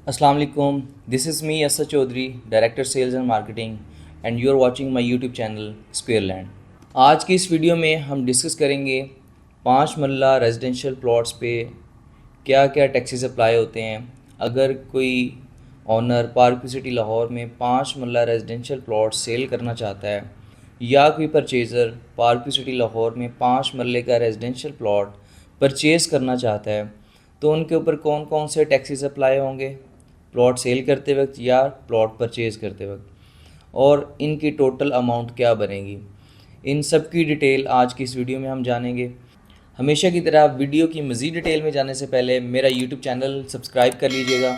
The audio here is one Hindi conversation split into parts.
अस्सलाम वालेकुम, this is me Asad Chaudhry, director sales and marketing and you are watching my YouTube channel Squareland. आज की इस वीडियो में हम डिस्कस करेंगे 5 मरला रेजिडेंशियल प्लॉट्स पे क्या क्या टैक्सेस अप्लाई होते हैं। अगर कोई ऑनर पार्क सिटी लाहौर में 5 मरला रेजिडेंशियल प्लॉट सेल करना चाहता है या कोई परचेज़र पार्क सिटी लाहौर में 5 मरले का रेजिडेंशियल प्लॉट परचेज़ करना चाहता है, तो उनके ऊपर कौन कौन से टैक्सेस अप्लाई होंगे प्लॉट सेल करते वक्त या प्लॉट परचेज़ करते वक्त, और इनकी टोटल अमाउंट क्या बनेगी। इन सब की डिटेल आज की इस वीडियो में हम जानेंगे। हमेशा की तरह वीडियो की मज़ीद डिटेल में जाने से पहले मेरा यूट्यूब चैनल सब्सक्राइब कर लीजिएगा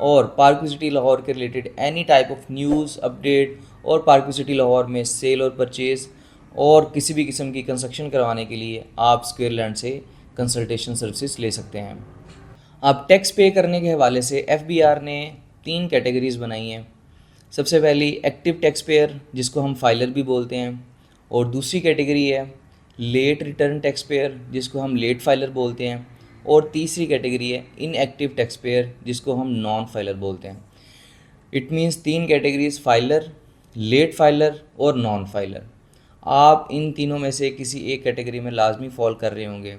और पार्क सिटी लाहौर के related any type of news update और पार्क सिटी लाहौर में सेल और परचेज़ और किसी भी किस्म की कंस्ट्रक्शन करवाने के लिए आप स्क्वायरलैंड से कंसल्टेशन सर्विसेज ले सकते हैं। अब टैक्स पे करने के हवाले से एफबीआर ने 3 कैटेगरीज़ बनाई हैं। सबसे पहली एक्टिव टैक्स पेयर, जिसको हम फाइलर भी बोलते हैं, और दूसरी कैटेगरी है लेट रिटर्न टैक्स पेयर, जिसको हम लेट फाइलर बोलते हैं, और तीसरी कैटेगरी है इनएक्टिव टैक्स पेयर, जिसको हम नॉन फाइलर बोलते हैं। It means 3 categories filer, late filer और नॉन फाइलर। आप इन तीनों में से किसी एक कैटेगरी में लाजमी फॉल कर रहे होंगे।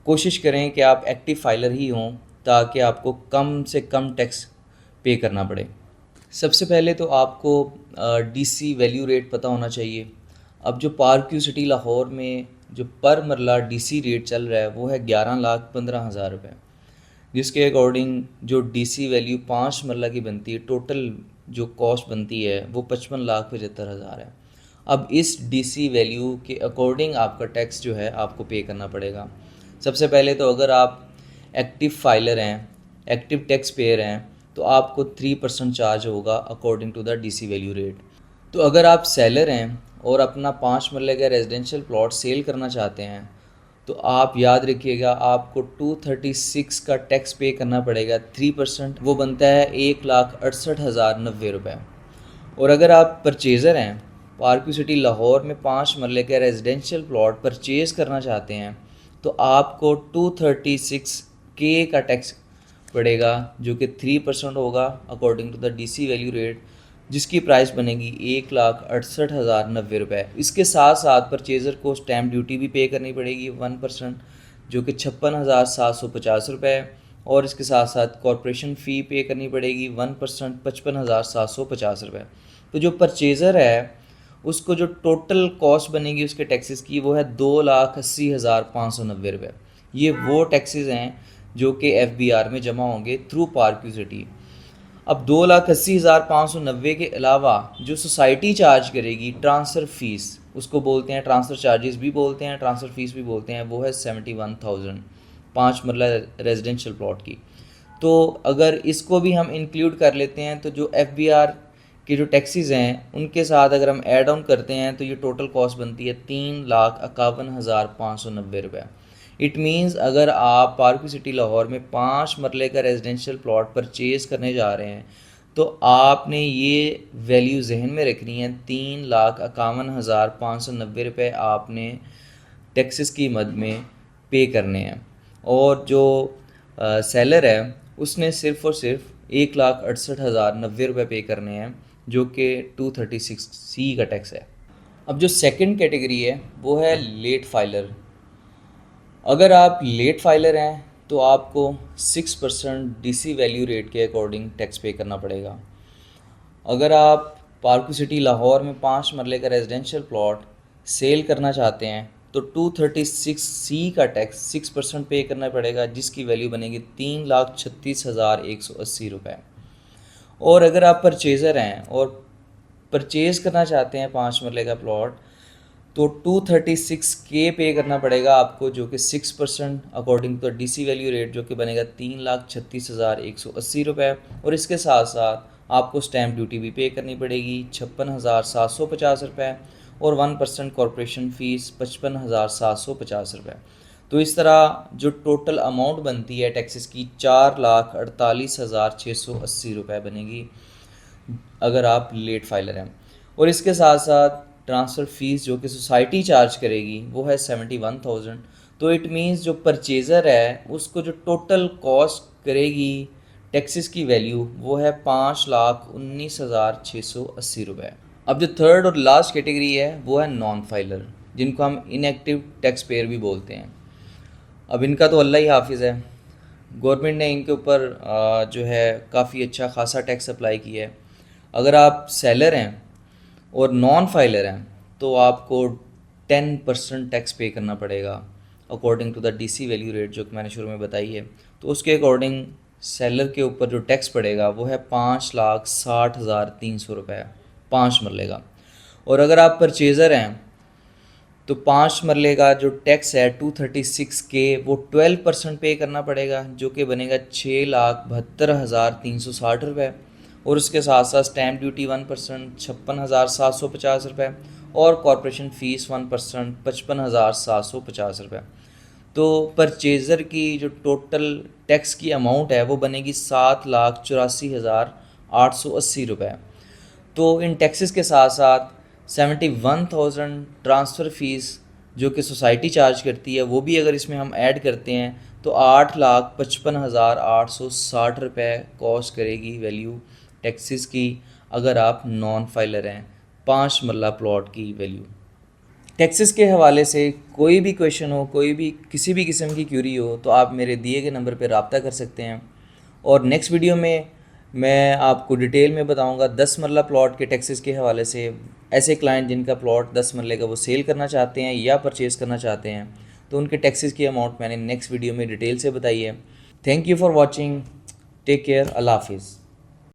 कोशिश करें कि आप एक्टिव फाइलर ही हों ताकि आपको कम से कम टैक्स पे करना पड़े। सबसे पहले तो आपको डीसी वैल्यू रेट पता होना चाहिए। अब जो पार्क सिटी लाहौर में जो पर मरला डीसी रेट चल रहा है वो है 11,15,000 रुपये, जिसके अकॉर्डिंग जो डीसी वैल्यू 5 मरला की बनती है, टोटल जो कॉस्ट बनती है वो 55,75,000 है। अब इस डीसी वैल्यू के अकॉर्डिंग आपका टैक्स जो है आपको पे करना पड़ेगा। सबसे पहले तो अगर आप एक्टिव फाइलर हैं, एक्टिव टैक्स पेयर हैं, तो आपको 3% चार्ज होगा according to the DC value rate. तो अगर आप सेलर हैं और अपना 5 मरले का रेजिडेंशियल प्लॉट सेल करना चाहते हैं तो आप याद रखिएगा आपको 236 का टैक्स पे करना पड़ेगा। 3% वो बनता है 1,68,090 रुपये। और अगर आप परचेज़र हैं, पार्क सिटी लाहौर में 5 मरले का रेजिडेंशियल प्लॉट परचेज़ करना चाहते हैं, तो आपको 236 के का टैक्स पड़ेगा, जो कि 3% होगा according to the DC value rate, जिसकी प्राइस बनेगी 1,68,090 रुपये। इसके साथ साथ परचेज़र को स्टैम्प ड्यूटी भी पे करनी पड़ेगी 1%, जो कि 56,750 रुपये, और इसके साथ साथ कॉरपोरेशन फ़ी पे करनी पड़ेगी 1%, 55,750 रुपये। तो जो परचेज़र है उसको जो टोटल कॉस्ट बनेगी उसके टैक्सेस की वो है 2,80,590 रुपये। ये वो टैक्सेस हैं जो कि एफबीआर में जमा होंगे थ्रू पार्क सिटी। अब 2,80,590 के अलावा जो सोसाइटी चार्ज करेगी ट्रांसफ़र फ़ीस, उसको बोलते हैं ट्रांसफ़र चार्जेस भी बोलते हैं, ट्रांसफ़र फ़ीस भी बोलते हैं, वो है 71,000 5 मरला रेजिडेंशियल प्लॉट की। तो अगर इसको भी हम इंक्लूड कर लेते हैं तो जो एफबीआर के जो टैक्सीज़ हैं उनके साथ अगर हम ऐड ऑन करते हैं तो ये टोटल कॉस्ट बनती है 3,51,590 रुपये। इट मीन्स अगर आप पार्क सिटी लाहौर में 5 मरले का रेजिडेंशियल प्लॉट परचेज़ करने जा रहे हैं तो आपने ये वैल्यू जहन में रखनी है, 3,51,590 रुपये आपने टैक्सेस की मद में पे करने हैं। और जो सेलर है उसने सिर्फ़ और सिर्फ 1,68,090 रुपये पे करने हैं, जो कि 236C का टैक्स है। अब जो सेकंड कैटेगरी है वो है लेट फाइलर। अगर आप लेट फाइलर हैं तो आपको 6% डीसी वैल्यू रेट के अकॉर्डिंग टैक्स पे करना पड़ेगा। अगर आप पार्क सिटी लाहौर में 5 मरले का रेजिडेंशियल प्लॉट सेल करना चाहते हैं तो 236C का टैक्स 6% पे करना पड़ेगा, जिसकी वैल्यू बनेगी 3,36,180 रुपये। और अगर आप परचेज़र हैं और परचेज़ करना चाहते हैं 5 मरले का प्लॉट तो 236 के पे करना पड़ेगा आपको, जो कि 6% according to DC value rate, जो कि बनेगा 3,36,180 रुपये। और इसके साथ साथ आपको स्टैम्प ड्यूटी भी पे करनी पड़ेगी 56,750 रुपये, और 1% कॉरपोरेशन फ़ीस 55,750 रुपये। तो इस तरह जो टोटल अमाउंट बनती है टैक्सेस की 4,48,680 रुपये बनेगी अगर आप लेट फाइलर हैं। और इसके साथ साथ ट्रांसफ़र फ़ीस जो कि सोसाइटी चार्ज करेगी वो है 71,000। तो इट मीन्स जो परचेज़र है उसको जो टोटल कॉस्ट करेगी टैक्सेस की वैल्यू वो है 5,19,680 रुपये। अब जो थर्ड और लास्ट कैटेगरी है वो है नॉन फाइलर, जिनको हम इनएक्टिव टैक्स पेयर भी बोलते हैं। अब इनका तो अल्लाह ही हाफिज़ है, गवर्नमेंट ने इनके ऊपर जो है काफ़ी अच्छा खासा टैक्स अप्लाई किया है। अगर आप सेलर हैं और नॉन फाइलर हैं तो आपको 10% टैक्स पे करना पड़ेगा according to the DC value rate, जो कि मैंने शुरू में बताई है। तो उसके अकॉर्डिंग सेलर के ऊपर जो टैक्स पड़ेगा वो है 5,60,300 रुपये 5 मरले का। और अगर आप परचेज़र हैं तो 5 मरले का जो टैक्स है 236K वो 12% पे करना पड़ेगा, जो कि बनेगा 6,72,360 रुपये। और उसके साथ साथ स्टैम्प ड्यूटी 1% 56,750 रुपये और कॉरपोरेशन फ़ीस 1% 55,750 रुपये। तो परचेज़र की जो टोटल टैक्स की अमाउंट है वो बनेगी 7,84,880 रुपये। तो इन टैक्सेस के साथ साथ 71,000 ट्रांसफ़र फ़ीस जो कि सोसाइटी चार्ज करती है वो भी अगर इसमें हम ऐड करते हैं तो 8,55,860 रुपये कॉस्ट करेगी वैल्यू टैक्सेस की, अगर आप नॉन फाइलर हैं 5 मरला प्लॉट की वैल्यू। टैक्सेस के हवाले से कोई भी क्वेश्चन हो, कोई भी किसी भी किस्म की क्यूरी हो तो आप मेरे दिए गए नंबर पर रब्ता कर सकते हैं। और नेक्स्ट वीडियो में मैं आपको डिटेल में बताऊंगा 10 मरला प्लॉट के टैक्सेस के हवाले से। ऐसे क्लाइंट जिनका प्लॉट 10 मरले का वो सेल करना चाहते हैं या परचेज़ करना चाहते हैं तो उनके टैक्सेस की अमाउंट मैंने नेक्स्ट वीडियो में डिटेल से बताई है। Thank you for watching, take care, अल्लाह हाफिज़।